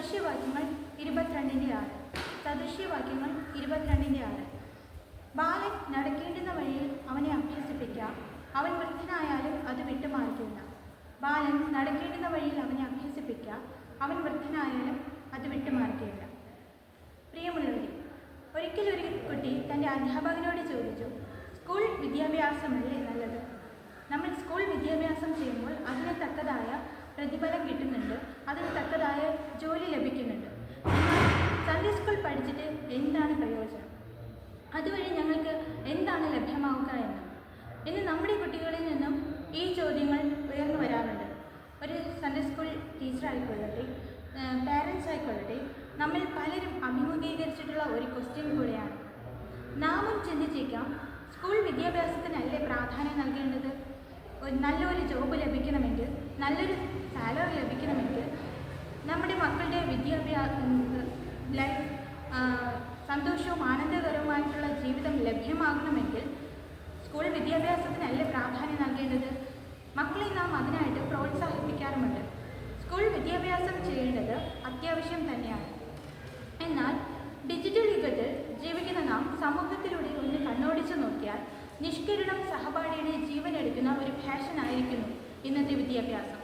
സദൃശ്യവാക്യങ്ങൾ 22-6. സദൃശ്യവാക്യങ്ങൾ 22-6. ബാലൻ നടക്കേണ്ടുന്ന വഴിയിൽ അവനെ അഭ്യസിപ്പിക്കുക, അവൻ വൃദ്ധനായാലും അത് വിട്ടുമാറിക്കില്ല. ബാലൻ നടക്കേണ്ടുന്ന വഴിയിൽ അവനെ അഭ്യസിപ്പിക്കുക, അവൻ വൃദ്ധനായാലും അത് വിട്ടുമാറിക്കില്ല. പ്രിയമുള്ളവരെ, ഒരിക്കലൊരു കുട്ടി തൻ്റെ അധ്യാപകനോട് ചോദിച്ചു, സ്കൂൾ വിദ്യാഭ്യാസമല്ലേ നല്ലത്? നമ്മൾ സ്കൂൾ വിദ്യാഭ്യാസം ചെയ്യുമ്പോൾ അതിന് തക്കതായ പ്രതിഫലം കിട്ടുന്നുണ്ട്, അതിന് തക്കതായ ജോലി ലഭിക്കുന്നുണ്ട്. സൺഡേ സ്കൂൾ പഠിച്ചിട്ട് എന്താണ് പ്രയോജനം? അതുവഴി ഞങ്ങൾക്ക് എന്താണ് ലഭ്യമാവുക എന്ന് ഇന്ന് നമ്മുടെ കുട്ടികളിൽ നിന്നും ഈ ചോദ്യങ്ങൾ ഉയർന്നു വരാറുണ്ട്. ഒരു സൺഡേ സ്കൂൾ ടീച്ചറായിക്കൊള്ളട്ടെ, പാരൻസ് ആയിക്കൊള്ളട്ടെ, നമ്മൾ പലരും അഭിമുഖീകരിച്ചിട്ടുള്ള ഒരു ക്വസ്റ്റ്യൻ കൂടെയാണ്. നാമും ചിന്തിച്ചേക്കാം, സ്കൂൾ വിദ്യാഭ്യാസത്തിനല്ലേ പ്രാധാന്യം നൽകേണ്ടത്? നല്ലൊരു ജോബ് ലഭിക്കണമെങ്കിൽ, നല്ലൊരു സാലറി ലഭിക്കണമെങ്കിൽ, നമ്മുടെ മക്കളുടെ ലൈഫ് സന്തോഷവും ആനന്ദകരവുമായിട്ടുള്ള ജീവിതം ലഭ്യമാകണമെങ്കിൽ സ്കൂൾ വിദ്യാഭ്യാസത്തിനല്ലേ പ്രാധാന്യം നൽകേണ്ടത്? മക്കളെ നാം അതിനായിട്ട് പ്രോത്സാഹിപ്പിക്കാറുമുണ്ട്. സ്കൂൾ വിദ്യാഭ്യാസം ചെയ്യേണ്ടത് അത്യാവശ്യം തന്നെയാണ്. എന്നാൽ ഡിജിറ്റൽ യുഗത്തിൽ ജീവിക്കുന്ന നാം സമൂഹത്തിലൂടെ ഒന്ന് കണ്ണോടിച്ചു നോക്കിയാൽ നിഷ്കരുണം സഹപാഠിയുടെ ജീവനെടുക്കുന്ന ഒരു ഫാഷനായിരിക്കുന്നു ഇന്നത്തെ വിദ്യാഭ്യാസം.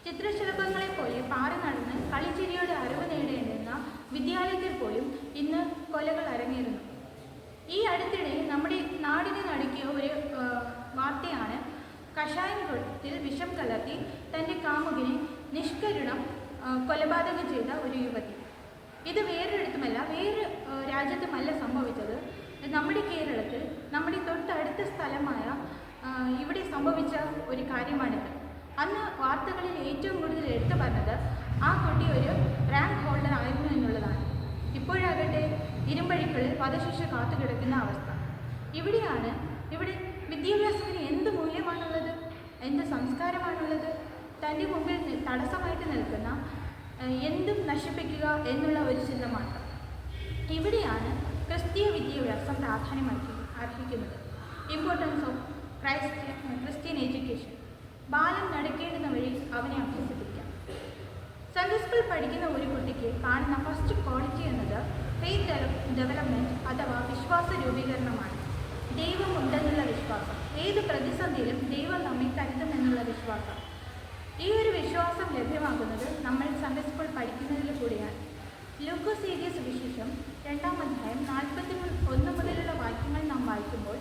ചിത്രശലഭങ്ങളെപ്പോലെ പാറി നടന്ന് കളിച്ചിരിയോടെ അറിവ് നേടേണ്ടുന്ന വിദ്യാലയത്തിൽ പോലും ഇന്ന് കൊലകൾ അരങ്ങേറുന്നു. ഈ അടുത്തിടെ നമ്മുടെ നാടിനെ നടുക്കിയ ഒരു വാർത്തയാണ് കഷായം കുളത്തിൽ വിഷം കലർത്തി തൻ്റെ കാമുകിനെ നിഷ്കരുണം കൊലപാതകം ചെയ്ത ഒരു യുവതി. ഇത് വേറൊരിടത്തുമല്ല, വേറെ രാജ്യത്തുമല്ല സംഭവിച്ചത്. നമ്മുടെ കേരളത്തിൽ, നമ്മുടെ തൊട്ടടുത്ത സ്ഥലമായ ഇവിടെ സംഭവിച്ച ഒരു കാര്യമാണിത്. അന്ന് വാർത്തകളിൽ ഏറ്റവും കൂടുതൽ എടുത്തു പറഞ്ഞത് ആ കുട്ടി ഒരു റാങ്ക് ഹോൾഡർ ആയിരുന്നു എന്നുള്ളതാണ്. ഇപ്പോഴാകട്ടെ ഇരുമ്പഴികളിൽ വധശിക്ഷ കാത്തുകിടക്കുന്ന അവസ്ഥ. ഇവിടെ വിദ്യാഭ്യാസത്തിന് എന്ത് മൂല്യമാണുള്ളത്, എന്ത് സംസ്കാരമാണുള്ളത്? തൻ്റെ മുമ്പിൽ തടസ്സമായിട്ട് നിൽക്കുന്ന എന്തും നശിപ്പിക്കുക എന്നുള്ള ഒരു ചിന്ത മാത്രം. ഇവിടെയാണ് ക്രിസ്തീയ വിദ്യാഭ്യാസം പ്രാധാന്യം അർഹിക്കുന്നത്. Importance of Christian education. ബാലൻ നടക്കേണ്ടുന്ന വഴി അവനെ അഭ്യസിപ്പിക്കാം. സൺഡേ സ്കൂൾ പഠിക്കുന്ന ഒരു കുട്ടിക്ക് കാണുന്ന ഫസ്റ്റ് ക്വാളിറ്റി എന്നത് ഫെയ്ത്ത് ഡെവലപ്മെൻറ്റ് അഥവാ വിശ്വാസ രൂപീകരണമാണ്. ദൈവം ഉണ്ടെന്നുള്ള വിശ്വാസം, ഏത് പ്രതിസന്ധിയിലും ദൈവം നമ്മെ കരുതുമെന്നുള്ള വിശ്വാസം. ഈ ഒരു വിശ്വാസം ലഭ്യമാകുന്നത് നമ്മൾ സൺഡേ സ്കൂൾ പഠിക്കുന്നതിൽ കൂടിയാണ്. ലൂക്കോസ് എഴുതിയ സുവിശേഷം 2-ാം അധ്യായം 41 മുതലുള്ള വാക്യങ്ങൾ നാം വായിക്കുമ്പോൾ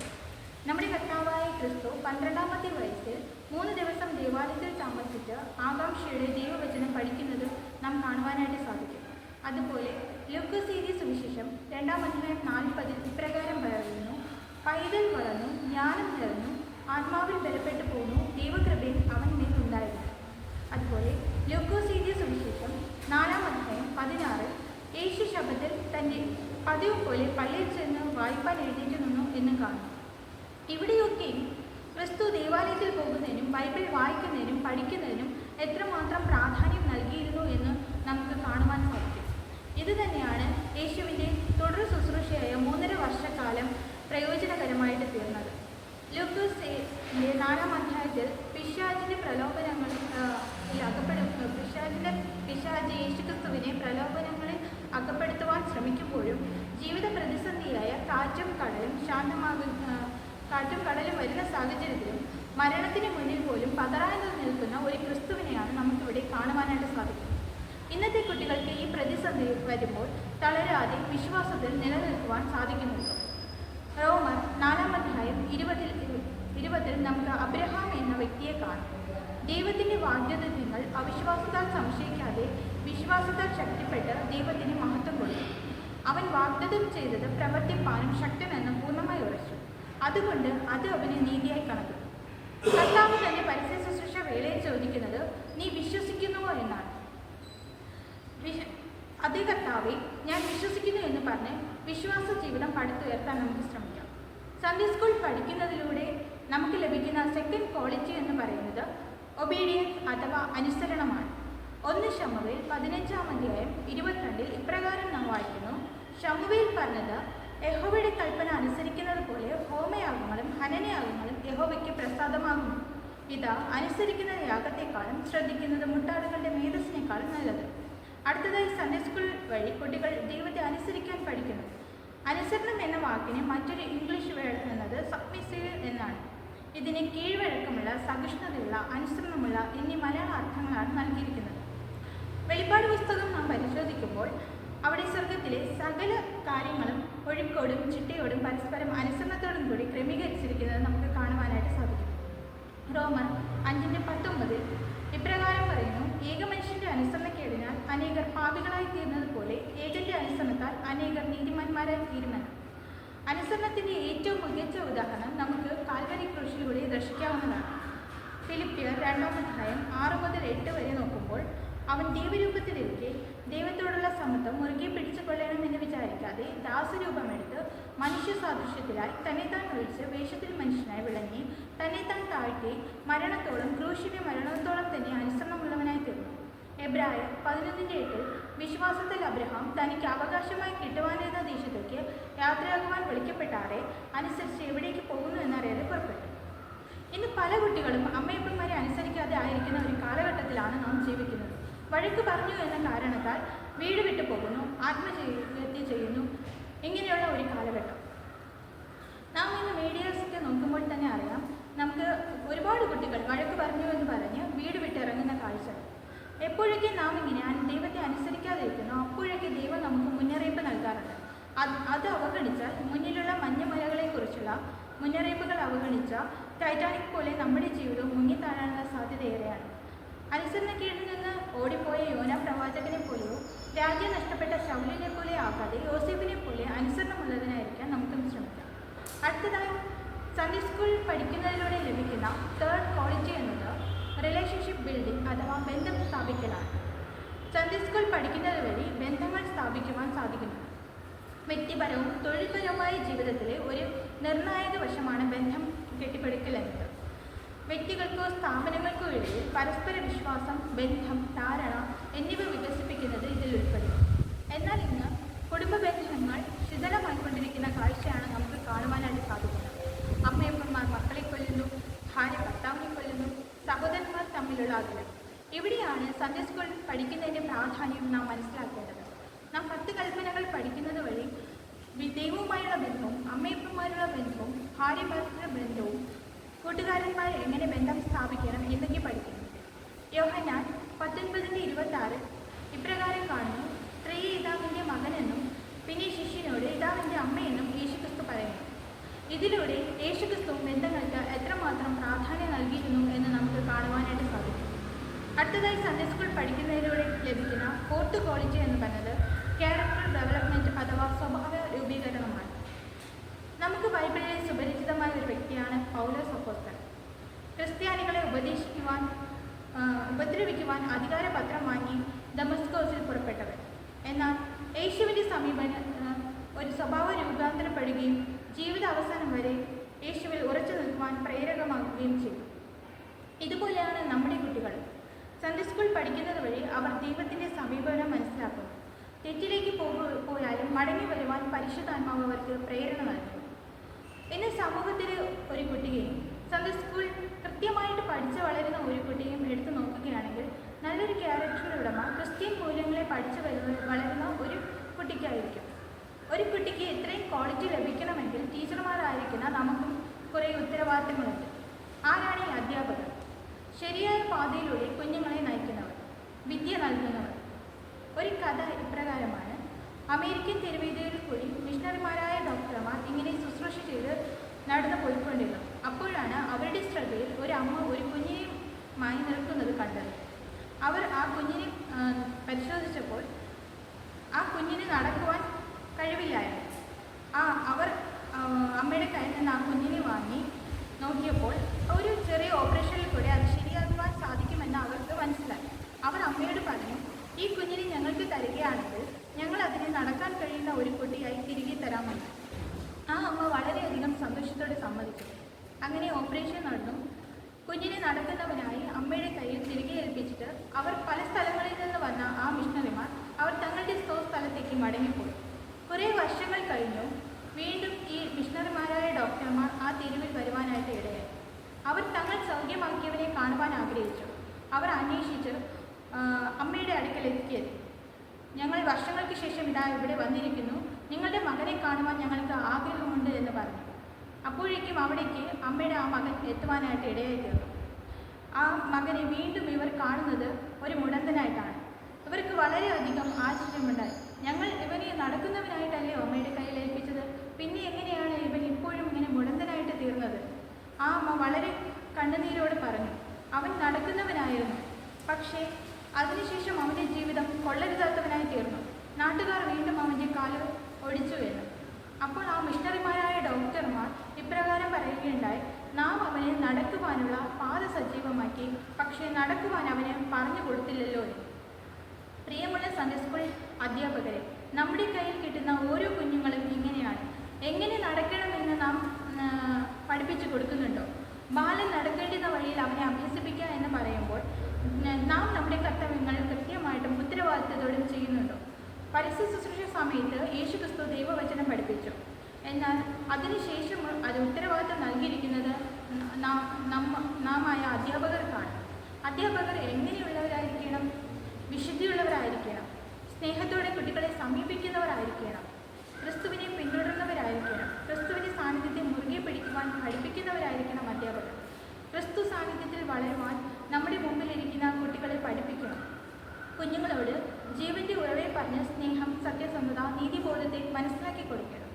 നമ്മുടെ കർത്താവായ ക്രിസ്തു 12-ാമത്തെ വയസ്സിൽ 3 ദിവസം ദേവാലയത്തിൽ താമസിച്ച് ആകാംക്ഷയുടെ ദൈവവചനം പഠിക്കുന്നത് നാം കാണുവാനായിട്ട് സാധിക്കും. അതുപോലെ ലൂക്കോസ് എഴുതിയ സുവിശേഷം 2-ാം അധ്യായം 40 ഇപ്രകാരം പറയുന്നു, പൈതൽ വളർന്നു, ജ്ഞാനം നിറഞ്ഞു, ആത്മാവിൽ ബലപ്പെട്ടു പോന്നു, ദൈവകൃപയിൽ അവൻ മേലുണ്ടായിരുന്നു. അതുപോലെ ലൂക്കോസ് എഴുതിയ സുവിശേഷം 4-ാം അധ്യായം 16 യേശു ശബ്ദത്തിൽ തൻ്റെ പതിവ് പോലെ പള്ളിയിൽ ചെന്ന് വായിപ്പാൻ എഴുന്നേറ്റ് നിന്നു എന്ന് കാണുന്നു. ഇവിടെയൊക്കെയും ക്രിസ്തു ദേവാലയത്തിൽ പോകുന്നതിനും ബൈബിൾ വായിക്കുന്നതിനും പഠിക്കുന്നതിനും എത്രമാത്രം പ്രാധാന്യം നൽകിയിരുന്നു എന്ന് നമുക്ക് കാണുവാൻ സാധിക്കും. ഇത് തന്നെയാണ് യേശുവിൻ്റെ തുടർ ശുശ്രൂഷയായ 3.5 വർഷക്കാലം പ്രയോജനകരമായിട്ട് തീർന്നത്. ലൂക്കോസ് 4-ാം അധ്യായത്തിൽ പിശാചിൻ്റെ പ്രലോഭനങ്ങളിൽ പിശാച് യേശുക്രിസ്തുവിനെ പ്രലോഭനങ്ങളിൽ അകപ്പെടുത്തുവാൻ ശ്രമിക്കുമ്പോഴും ജീവിത പ്രതിസന്ധിയായ കാറ്റും കടലും വരുന്ന സാഹചര്യത്തിലും മരണത്തിന് മുന്നിൽ പോലും പതറായി നിൽക്കുന്ന ഒരു ക്രിസ്തുവിനെയാണ് നമുക്കിവിടെ കാണുവാനായിട്ട് സാധിക്കുന്നത്. ഇന്നത്തെ കുട്ടികൾക്ക് ഈ പ്രതിസന്ധി വരുമ്പോൾ തളരാതെ വിശ്വാസത്തിൽ നിലനിൽക്കുവാൻ സാധിക്കുന്നുണ്ട്. റോമർ 4-ാം അധ്യായം 20 നമുക്ക് അബ്രഹാം എന്ന വ്യക്തിയെ കാണാം. ദൈവത്തിൻ്റെ വാഗ്ദത്തങ്ങൾ അവിശ്വാസത്താൽ സംശയിക്കാതെ വിശ്വാസത്താൽ ശക്തിപ്പെട്ട് ദൈവത്തിന് മഹത്വം കൊടുത്തു. അവൻ വാഗ്ദത്തം ചെയ്തത് പ്രവർത്തിപ്പാനും ശക്തനെന്ന് പൂർണ്ണമായി ഉറച്ചു. അതുകൊണ്ട് അത് അവന് നീതിയായി കണക്കുന്നു. കർത്താവ് തന്നെ പരസ്യ ശുശ്രൂഷ വേളയിൽ ചോദിക്കുന്നത് നീ വിശ്വസിക്കുന്നുവോ എന്നാണ്. അതേ കർത്താവെ, ഞാൻ വിശ്വസിക്കുന്നു എന്ന് പറഞ്ഞ് വിശ്വാസ ജീവിതം പടുത്തുയർത്താൻ നമുക്ക് ശ്രമിക്കാം. സൺഡേ സ്കൂൾ പഠിക്കുന്നതിലൂടെ നമുക്ക് ലഭിക്കുന്ന സെക്കൻഡ് ക്വാളിറ്റി എന്ന് പറയുന്നത് ഒബീഡിയൻസ് അഥവാ അനുസരണമാണ്. 1 ശമൂവേൽ 15-ാം അധ്യായം 22 ഇപ്രകാരം നാം വായിക്കുന്നു, ശമൂവേൽ പറഞ്ഞത് യഹോവയുടെ കൽപ്പന അനുസരിക്കുന്നത് പോലെ ഹോമയാഗങ്ങളും ഹനനയാഗങ്ങളും യഹോവയ്ക്ക് പ്രസാദമാകുന്നു. ഇതാ അനുസരിക്കുന്ന യാഗത്തെക്കാളും ശ്രദ്ധിക്കുന്നത് മുട്ടാടുകളുടെ മേധസ്സിനേക്കാളും നല്ലത്. അടുത്തതായി സൺഡേ സ്കൂൾ വഴി കുട്ടികൾ ദൈവത്തെ അനുസരിക്കാൻ പഠിക്കുന്നു. അനുസരണം എന്ന വാക്കിന് മറ്റൊരു ഇംഗ്ലീഷ് വേർഡ് എന്നത് സബ്മിസീവ് എന്നാണ്. ഇതിന് കീഴ്വഴക്കമുള്ള, സഹിഷ്ണുതയുള്ള, അനുസരണമുള്ള എന്നീ മലയാള അർത്ഥങ്ങളാണ് നൽകിയിരിക്കുന്നത്. വെളിപ്പാട് പുസ്തകം നാം പരിശോധിക്കുമ്പോൾ അവിടെ സ്വർഗത്തിലെ സകല കാര്യങ്ങളും ഒഴുക്കോടും ചിട്ടയോടും പരസ്പരം അനുസരണത്തോടും കൂടി ക്രമീകരിച്ചിരിക്കുന്നത് നമുക്ക് കാണുവാനായിട്ട് സാധിക്കും. റോമർ 5:19 ഇപ്രകാരം പറയുന്നു: ഏകമനുഷ്യന്റെ അനുസരണക്കേടിനാൽ അനേകർ പാപികളായി തീർന്നതുപോലെ ഏകന്റെ അനുസരണത്താൽ അനേകർ നീതിമാന്മാരായി തീരുമെന്ന്. അനുസരണത്തിന്റെ ഏറ്റവും മികച്ച ഉദാഹരണം നമുക്ക് കാൽവരി ക്രൂശിലൂടെ ദർശിക്കാവുന്നതാണ്. ഫിലിപ്പിയർ 2:6-8 വരെ നോക്കുമ്പോൾ അവൻ ദൈവരൂപത്തിലിരിക്കെ ദൈവത്തോടുള്ള സമത്വം മുറുകെ പിടിച്ചു കൊള്ളണമെന്ന് വിചാരിക്കാതെ ദാസരൂപമെടുത്ത് മനുഷ്യ സാദൃശ്യത്തിലായി തന്നെത്താൻ ഒഴിച്ച് വേഷത്തിൽ മനുഷ്യനായി വിളങ്ങി തന്നെത്താൻ താഴ്ത്തി മരണത്തോളം, ക്രൂശിന്റെ മരണത്തോളം തന്നെ അനുസരണമുള്ളവനായി തീർന്നു. എബ്രായർ 11:8 വിശ്വാസത്തിൽ അബ്രഹാം തനിക്ക് അവകാശമായി കിട്ടുവാനിരുന്ന ദേശത്തേക്ക് യാത്രയാകുവാൻ വിളിക്കപ്പെട്ടാറെ അനുസരിച്ച് എവിടേക്ക് പോകുന്നു എന്നറിയാതെ പുറപ്പെട്ടു. ഇന്ന് പല കുട്ടികളും അമ്മയപ്പന്മാരെ അനുസരിക്കാതെ ആയിരിക്കുന്ന ഒരു കാലഘട്ടത്തിലാണ് നാം ജീവിക്കുന്നത്. വഴക്ക് പറഞ്ഞു എന്ന കാരണത്താൽ വീട് വിട്ടു പോകുന്നു, ആത്മഹത്യ ചെയ്യുന്നു. ഇങ്ങനെയുള്ള ഒരു കാലഘട്ടം നാം ഇന്ന് മീഡിയാസൊക്കെ നോക്കുമ്പോൾ തന്നെ അറിയാം. നമുക്ക് ഒരുപാട് കുട്ടികൾ വഴക്ക് പറഞ്ഞു എന്ന് പറഞ്ഞ് വീട് വിട്ടിറങ്ങുന്ന കാഴ്ച. എപ്പോഴൊക്കെ നാം ഇങ്ങനെ ദൈവത്തെ അനുസരിക്കാതിരിക്കുന്നു അപ്പോഴൊക്കെ ദൈവം നമുക്ക് മുന്നറിയിപ്പ് നൽകാറുണ്ട്. അത് അവഗണിച്ചാൽ, മുന്നിലുള്ള മഞ്ഞമലകളെക്കുറിച്ചുള്ള മുന്നറിയിപ്പുകൾ അവഗണിച്ച ടൈറ്റാനിക് പോലെ നമ്മുടെ ജീവിതവും മുങ്ങിത്താഴാനുള്ള സാധ്യത ഏറെയാണ്. അനുസരണക്കേടിൽ നിന്ന് ഓടിപ്പോയ യോന പ്രവാചകനെ പോലെയോ രാജ്യം നഷ്ടപ്പെട്ട ശൗലിനെ പോലെ ആകാതെ യോസേഫിനെ പോലെ അനുസരണമുള്ളതിനായിരിക്കാൻ നമുക്കും ശ്രമിക്കാം. അടുത്തതായി സൺഡേ സ്കൂൾ പഠിക്കുന്നതിലൂടെ ലഭിക്കുന്ന തേർഡ് ക്വാളിറ്റി എന്നത് റിലേഷൻഷിപ്പ് ബിൽഡിംഗ് അഥവാ ബന്ധം സ്ഥാപിക്കലാണ്. സൺഡേ സ്കൂൾ പഠിക്കുന്നത് വഴി ബന്ധങ്ങൾ സ്ഥാപിക്കുവാൻ സാധിക്കുന്നു. വ്യക്തിപരവും തൊഴിൽപരവുമായ ജീവിതത്തിലെ ഒരു നിർണായക വശമാണ് ബന്ധം കെട്ടിപ്പടുക്കൽ എന്നത്. വ്യക്തികൾക്കോ സ്ഥാപനങ്ങൾക്കോ ഇടയിൽ പരസ്പര വിശ്വാസം, ബന്ധം, ധാരണ എന്നിവ വികസിപ്പിക്കുന്നത് ഇതിൽ ഉൾപ്പെടും. എന്നാൽ ഇന്ന് കുടുംബ ബന്ധങ്ങൾ ശിഥിലമായിക്കൊണ്ടിരിക്കുന്ന കാഴ്ചയാണ് നമുക്ക് കാണുവാനായിട്ട് സാധിക്കുന്നത്. അമ്മയപ്പന്മാർ മക്കളെ കൊല്ലുന്നു, ഭാര്യ ഭർത്താവിനെ കൊല്ലുന്നു, സഹോദരന്മാർ തമ്മിലുള്ള അകലം. ഇവിടെയാണ് സൺഡേ സ്കൂൾ പഠിക്കുന്നതിൻ്റെ പ്രാധാന്യം നാം മനസ്സിലാക്കേണ്ടത്. നാം 10 കൽപ്പനകൾ പഠിക്കുന്നത് വഴി ദൈവവുമായുള്ള ബന്ധവും അമ്മയപ്പന്മാരുള്ള ബന്ധവും ഭാര്യ ഭർത്തൃ ബന്ധവും കൂട്ടുകാരന്മാർ എങ്ങനെ ബന്ധം സ്ഥാപിക്കണം എന്നൊക്കെ പഠിക്കുന്നു. യോഹന്നാൻ 19:26 ഇപ്രകാരം കാണുന്നു: സ്ത്രീയെ ഇതാവിൻ്റെ മകനെന്നും പിന്നെ ശിഷ്യനോട് ഇതാവിൻ്റെ അമ്മയെന്നും യേശുക്രിസ്തു പറയുന്നു. ഇതിലൂടെ യേശുക്രിസ്തു ബന്ധങ്ങൾക്ക് എത്രമാത്രം പ്രാധാന്യം നൽകിയിരുന്നു എന്ന് നമുക്ക് കാണുവാനായിട്ട് സാധിക്കും. അടുത്തതായി സൺഡേ സ്കൂൾ പഠിക്കുന്നതിലൂടെ ലഭിക്കുന്ന ഫോർത്ത് ക്വാളിറ്റി എന്ന് പറയുന്നത് ക്യാരക്ടർ ഡെവലപ്മെൻറ്റ് അഥവാ സ്വഭാവ രൂപീകരണമാണ്. നമുക്ക് ബൈബിളിലെ സുപരിചിതമായ ഒരു വ്യക്തിയാണ് പൗലോസ് അപ്പോസ്തലൻ. ക്രിസ്ത്യാനികളെ ഉപദ്രവിക്കുവാൻ അധികാരപത്രം വാങ്ങി ദമസ്കോസിൽ പുറപ്പെട്ടവൻ. എന്നാൽ യേശുവിൻ്റെ സമീപനം ഒരു സ്വഭാവ രൂപാന്തരപ്പെടുകയും ജീവിത അവസാനം വരെ യേശുവിൽ ഉറച്ചു നിൽക്കുവാൻ പ്രേരകമാക്കുകയും ചെയ്തു. ഇതുപോലെയാണ് നമ്മുടെ കുട്ടികൾ. സൺഡേ സ്കൂൾ പഠിക്കുന്നത് വഴി അവർ ദൈവത്തിൻ്റെ സമീപനം മനസ്സിലാക്കുന്നു. തെറ്റിലേക്ക് പോയാലും മടങ്ങി വരുവാൻ പരിശുദ്ധാത്മാവ് അവർക്ക് പ്രേരണ നൽകുന്നു. ഇന്ന് സമൂഹത്തിലെ ഒരു കുട്ടിയെയും സൺഡേ സ്കൂൾ കൃത്യമായിട്ട് പഠിച്ച് വളരുന്ന ഒരു കുട്ടിയെയും എടുത്തു നോക്കുകയാണെങ്കിൽ നല്ലൊരു ക്യാരക്ടർ ഉടമ ക്രിസ്ത്യൻ മൂല്യങ്ങളെ പഠിച്ച് വളരുന്ന ഒരു കുട്ടിക്കായിരിക്കും. ഒരു കുട്ടിക്ക് ഇത്രയും ക്വാളിറ്റി ലഭിക്കണമെങ്കിൽ ടീച്ചർമാരായിരിക്കുന്ന നമുക്കും കുറേ ഉത്തരവാദിത്തങ്ങളുണ്ട്. ആരാണ് ഈ അധ്യാപകർ? ശരിയായ പാതയിലൂടെ കുഞ്ഞുങ്ങളെ നയിക്കുന്നവർ, വിദ്യ നൽകുന്നവർ. ഒരു കഥ ഇപ്രകാരമാണ്: അമേരിക്കൻ തെരുവീതിയിൽ കൂടി മിഷണറിമാരായ ഡോക്ടർമാർ ഇങ്ങനെ ശുശ്രൂഷ ചെയ്ത് നടന്നു പോയിക്കൊണ്ടിരുന്നു. അപ്പോഴാണ് അവരുടെ ശ്രദ്ധയിൽ ഒരു അമ്മ ഒരു കുഞ്ഞിനെയുമായി നിൽക്കുന്നത് കണ്ടത്. അവർ ആ കുഞ്ഞിനെ പരിശോധിച്ചപ്പോൾ ആ കുഞ്ഞിന് നടക്കുവാൻ കഴിവില്ലായിരുന്നു. അവർ അമ്മയുടെ കയ്യിൽ നിന്ന് ആ കുഞ്ഞിനെ വാങ്ങി നോക്കിയപ്പോൾ ഒരു ചെറിയ ഓപ്പറേഷനിൽ കൂടെ അത് ശരിയാക്കുവാൻ സാധിക്കുമെന്ന് അവർക്ക് മനസ്സിലായി. അവർ അമ്മയോട് പറഞ്ഞു, ഈ കുഞ്ഞിനെ ഞങ്ങൾക്ക് തരികയാണെങ്കിൽ ഞങ്ങൾ അതിനെ നടക്കാൻ കഴിയുന്ന ഒരു കുട്ടിയായി തിരികെ തരാമെന്ന്. ആ അമ്മ വളരെയധികം സന്തോഷത്തോടെ സമ്മതിച്ചു. അങ്ങനെ ഓപ്പറേഷൻ നടന്നു. കുഞ്ഞിനെ നടക്കുന്നവനായി അമ്മയുടെ കയ്യിൽ തിരികെ ഏൽപ്പിച്ചിട്ട് അവർ പല സ്ഥലങ്ങളിൽ നിന്ന് വന്ന ആ മിഷണറിമാർ അവർ തങ്ങളുടെ സ്ഥലത്തേക്ക് മടങ്ങിപ്പോയി. കുറേ വർഷങ്ങൾ കഴിഞ്ഞു വീണ്ടും ഈ മിഷണറിമാരായ ഡോക്ടർമാർ ആ തെരുവിൽ വരുവാനായിട്ട് ഇടയായി. അവർ തങ്ങൾ സൗഖ്യമാക്കിയവനെ കാണുവാൻ ആഗ്രഹിച്ചു. അവർ അന്വേഷിച്ച് അമ്മയുടെ അടുക്കൽ എത്തിയത്. ഞങ്ങൾ വർഷങ്ങൾക്ക് ശേഷം ഇതാ ഇവിടെ വന്നിരിക്കുന്നു. നിങ്ങളുടെ മകനെ കാണുവാൻ ഞങ്ങൾക്ക് ആഗ്രഹമുണ്ട് എന്ന് പറഞ്ഞു. അപ്പോഴേക്കും അവിടേക്ക് അമ്മയുടെ ആ മകൻ എത്തുവാനായിട്ട് ഇടയായി തീർന്നു. ആ മകനെ വീണ്ടും ഇവർ കാണുന്നത് ഒരു മുടന്തനായിട്ടാണ്. ഇവർക്ക് വളരെയധികം ആശ്ചര്യമുണ്ടായി. ഞങ്ങൾ ഇവനെ നടക്കുന്നവനായിട്ടല്ലേ അമ്മയുടെ കയ്യിൽ ഏൽപ്പിച്ചത്, പിന്നെ എങ്ങനെയാണ് ഇവൻ ഇപ്പോഴും ഇങ്ങനെ മുടന്തനായിട്ട് തീർന്നത്? ആ അമ്മ വളരെ കണ്ണുനീരോട് പറഞ്ഞു, അവൻ നടക്കുന്നവനായിരുന്നു, പക്ഷേ അതിനുശേഷം അവൻ്റെ ജീവിതം കൊള്ളരുതാത്തവനായി തീർന്നു. നാട്ടുകാർ വീണ്ടും അവൻ്റെ കാല് ഒടിച്ചു വീണു. അപ്പോൾ ആ മിഷണറിമാരായ ഡോക്ടർമാർ ഇപ്രകാരം പറയുകയുണ്ടായി, നാം അവനെ നടക്കുവാനുള്ള പാത സജീവമാക്കി, പക്ഷേ നടക്കുവാൻ അവന് പറഞ്ഞു കൊടുത്തില്ലല്ലോ. പ്രിയമുള്ള സൺഡേ സ്കൂൾ അധ്യാപകരെ, നമ്മുടെ കയ്യിൽ കിട്ടുന്ന ഓരോ കുഞ്ഞുങ്ങളും ഇങ്ങനെയാണ്. എങ്ങനെ നടക്കണമെന്ന് നാം പഠിപ്പിച്ചു കൊടുക്കുന്നുണ്ടോ? ബാലൻ നടക്കേണ്ടുന്ന വഴിയിൽ അവനെ അഭ്യസിപ്പിക്കുക എന്ന് പറയുമ്പോൾ നാം നമ്മുടെ കർത്തവ്യങ്ങൾ കൃത്യമായിട്ടും ഉത്തരവാദിത്തത്തോടും ചെയ്യുന്നുണ്ടോ? പരസ്യ ശുശ്രൂഷ സമയത്ത് യേശുക്രിസ്തു ദൈവവചനം പഠിപ്പിച്ചു. എന്നാൽ അതിനുശേഷം അത് ഉത്തരവാദിത്തം നൽകിയിരിക്കുന്നത് നാമായ അധ്യാപകർക്കാണ്. അധ്യാപകർ എങ്ങനെയുള്ളവരായിരിക്കണം? വിശുദ്ധിയുള്ളവരായിരിക്കണം, സ്നേഹത്തോടെ കുട്ടികളെ സമീപിക്കുന്നവരായിരിക്കണം, ക്രിസ്തുവിനെ പിന്തുടരുന്നവരായിരിക്കണം, ക്രിസ്തുവിൻ്റെ സാന്നിധ്യത്തെ മുറുകെ പിടിക്കുവാൻ പഠിപ്പിക്കുന്നവരായിരിക്കണം അധ്യാപകർ. ക്രിസ്തു സാന്നിധ്യത്തിൽ വളരുവാൻ നമ്മുടെ മുമ്പിലിരിക്കുന്ന കുട്ടികളെ പഠിപ്പിക്കണം. കുഞ്ഞുങ്ങളോട് ജീവൻ്റെ ഉറവെ പറഞ്ഞ് സ്നേഹം, സത്യസന്ധത, നീതിബോധത്തെ മനസ്സിലാക്കി കൊടുക്കണം.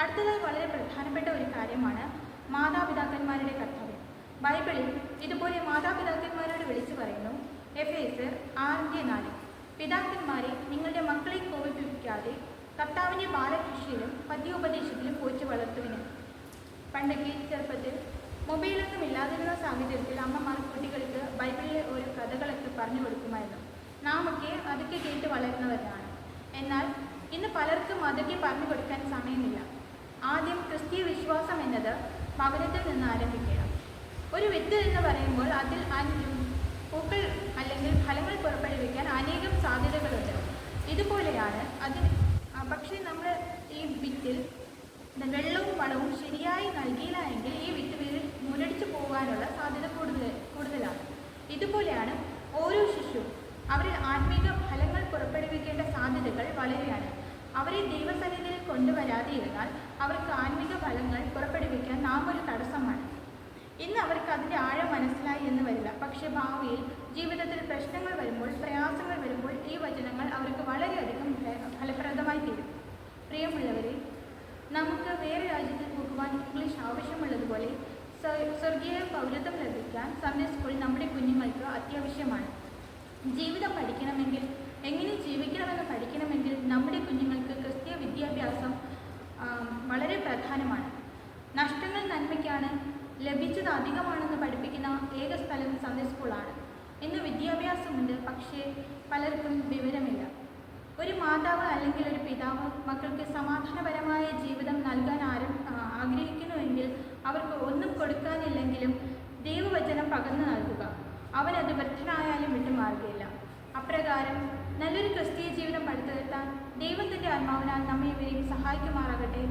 അടുത്തതായി വളരെ പ്രധാനപ്പെട്ട ഒരു കാര്യമാണ് മാതാപിതാക്കന്മാരുടെ കർത്തവ്യം. ബൈബിളിൽ ഇതുപോലെ മാതാപിതാക്കന്മാരോട് വിളിച്ചു പറയുന്നു. എഫേസ്യർ 6:4, പിതാക്കന്മാരെ നിങ്ങളുടെ മക്കളെ കോപിപ്പിക്കാതെ കർത്താവിൻ്റെ ബാലശിക്ഷയിലും പദ്യോപദേശത്തിലും പോറ്റി വളർത്തുവിന്. പണ്ടൊക്കെ ചെറുപ്പത്തിൽ മൊബൈലൊന്നും ഇല്ലാതിരുന്ന സാഹചര്യത്തിൽ അമ്മമാർ കുട്ടികൾക്ക് ബൈബിളിലെ ഓരോ കഥകളൊക്കെ പറഞ്ഞു കൊടുക്കുമായിരുന്നു. നാമൊക്കെ അതൊക്കെ കേട്ട് വളരുന്നവരാണ്. എന്നാൽ ഇന്ന് പലർക്കും അതൊക്കെ പറഞ്ഞു കൊടുക്കാൻ സമയമില്ല. ആദ്യം ക്രിസ്തീയ വിശ്വാസം എന്നത് ഭവനത്തിൽ നിന്ന് ആരംഭിക്കണം. ഒരു വിത്ത് എന്ന് പറയുമ്പോൾ അതിൽ പൂക്കൾ അല്ലെങ്കിൽ ഫലങ്ങൾ പുറപ്പെടുവിക്കാൻ അനേകം സാധ്യതകളുണ്ട്. ഇതുപോലെയാണ് അതിന്. പക്ഷേ നമ്മൾ ഈ വിത്തിൽ വെള്ളവും വളവും ശരിയായി നൽകിയില്ല എങ്കിൽ ഈ വിത്ത് മുരടിച്ചു പോകാനുള്ള സാധ്യത കൂടുതലാണ്. ഇതുപോലെയാണ് ഓരോ ശിശുവും. അവരിൽ ആത്മീക ഫലങ്ങൾ പുറപ്പെടുവിക്കേണ്ട സാധ്യതകൾ വളരെയാണ്. അവരെ ദൈവസന്നിധിയിൽ കൊണ്ടുവരാതെ ഇരുന്നാൽ അവർക്ക് ആത്മീക ഫലങ്ങൾ പുറപ്പെടുവിക്കാൻ നാം ഒരു തടസ്സമാണ്. ഇന്ന് അവർക്ക് അതിൻ്റെ ആഴം മനസ്സിലായി എന്ന് വരില്ല. പക്ഷേ ഭാവിയിൽ ജീവിതത്തിൽ പ്രശ്നങ്ങൾ വരുമ്പോൾ, പ്രയാസങ്ങൾ വരുമ്പോൾ ഈ വചനങ്ങൾ അവർക്ക് വളരെയധികം ഫലപ്രദമായി തീരും. പ്രിയമുള്ളവരെ, നമുക്ക് വേറെ രാജ്യത്തിൽ പോകുവാൻ ഇംഗ്ലീഷ് ആവശ്യമുള്ളതുപോലെ സ്വർഗീയ പൗരത്വം ലഭിക്കാൻ സൺഡേ സ്കൂൾ നമ്മുടെ കുഞ്ഞുങ്ങൾക്ക് അത്യാവശ്യമാണ്. ജീവിതം പഠിക്കണമെങ്കിൽ, എങ്ങനെ ജീവിക്കണമെന്ന് പഠിക്കണമെങ്കിൽ നമ്മുടെ കുഞ്ഞുങ്ങൾക്ക് ക്രിസ്തീയ വിദ്യാഭ്യാസം വളരെ പ്രധാനമാണ്. നഷ്ടങ്ങൾ നന്മയ്ക്കാണ്, ലഭിച്ചത് അധികമാണെന്ന് പഠിപ്പിക്കുന്ന ഏക സ്ഥലം സൺഡേ സ്കൂളാണ്. ഇന്ന് വിദ്യാഭ്യാസമുണ്ട്, പക്ഷേ പലർക്കും വിവരമില്ല. ഒരു മാതാവ് അല്ലെങ്കിൽ ഒരു പിതാവ് മക്കൾക്ക് സമാധാനപരമായ ജീവിതം നൽകാൻ ആഗ്രഹിക്കുന്നുവെങ്കിൽ അവർക്ക് ഒന്നും കൊടുക്കാനില്ലെങ്കിലും ദൈവവചനം പകർന്നു നൽകുക. അവനത് വൃദ്ധനായാലും വിട്ടുമാറുകയില്ല. അപ്രകാരം നല്ലൊരു ക്രിസ്തീയ ജീവിതം പടുത്തുയർത്താൻ ദൈവത്തിൻ്റെ ആത്മാവിനാൽ നമ്മെ ഇവരെയും സഹായിക്കുമാറാകട്ടെ.